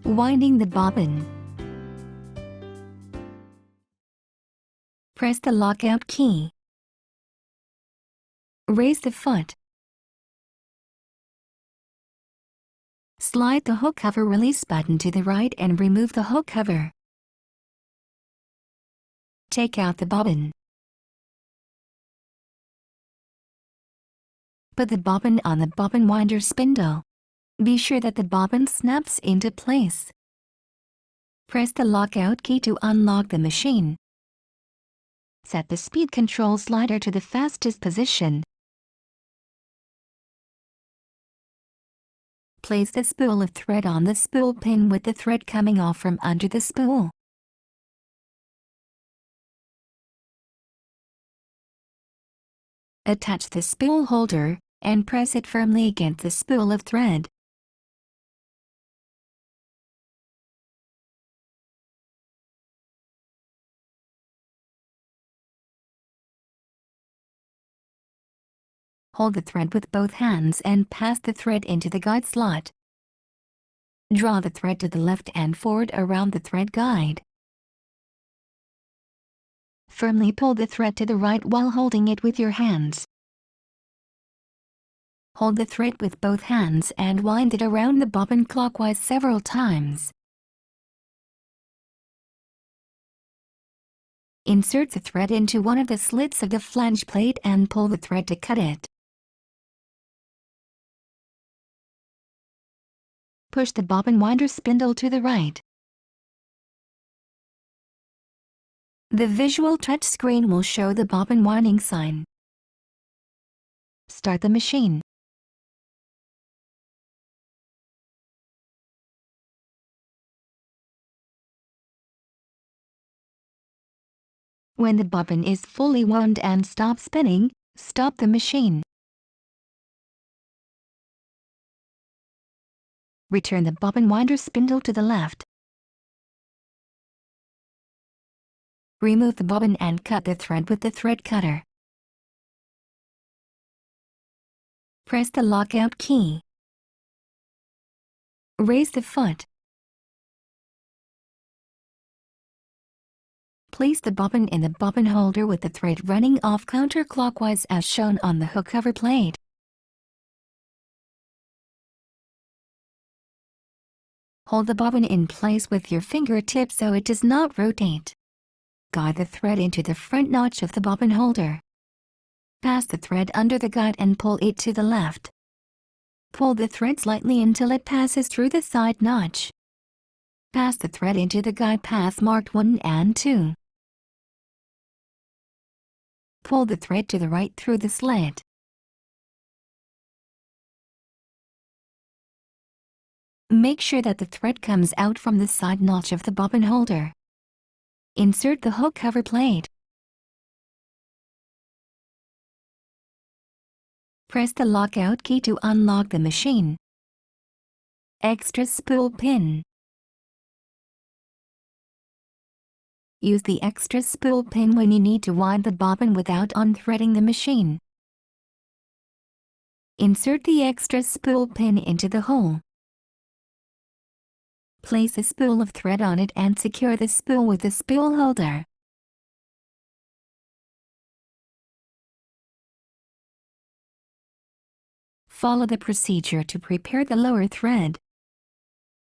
Winding the bobbin. Press the lockout key. Raise the foot. Slide the hook cover release button to the right and remove the hook cover. Take out the bobbin. Put the bobbin on the bobbin winder spindle. Be sure that the bobbin snaps into place. Press the lockout key to unlock the machine. Set the speed control slider to the fastest position. Place the spool of thread on the spool pin with the thread coming off from under the spool. Attach the spool holder and press it firmly against the spool of thread. Hold the thread with both hands and pass the thread into the guide slot. Draw the thread to the left and forward around the thread guide. Firmly pull the thread to the right while holding it with your hands. Hold the thread with both hands and wind it around the bobbin clockwise several times. Insert the thread into one of the slits of the flange plate and pull the thread to cut it. Push the bobbin winder spindle to the right. The visual touch screen will show the bobbin winding sign. Start the machine. When the bobbin is fully wound and stops spinning, stop the machine. Return the bobbin winder spindle to the left. Remove the bobbin and cut the thread with the thread cutter. Press the lockout key. Raise the foot. Place the bobbin in the bobbin holder with the thread running off counterclockwise as shown on the hook cover plate. Hold the bobbin in place with your fingertips so it does not rotate. Guide the thread into the front notch of the bobbin holder. Pass the thread under the guide and pull it to the left. Pull the thread slightly until it passes through the side notch. Pass the thread into the guide path marked 1 and 2. Pull the thread to the right through the slit. Make sure that the thread comes out from the side notch of the bobbin holder. Insert the hook cover plate. Press the lockout key to unlock the machine. Extra spool pin. Use the extra spool pin when you need to wind the bobbin without unthreading the machine. Insert the extra spool pin into the hole. Place a spool of thread on it and secure the spool with the spool holder. Follow the procedure to prepare the lower thread.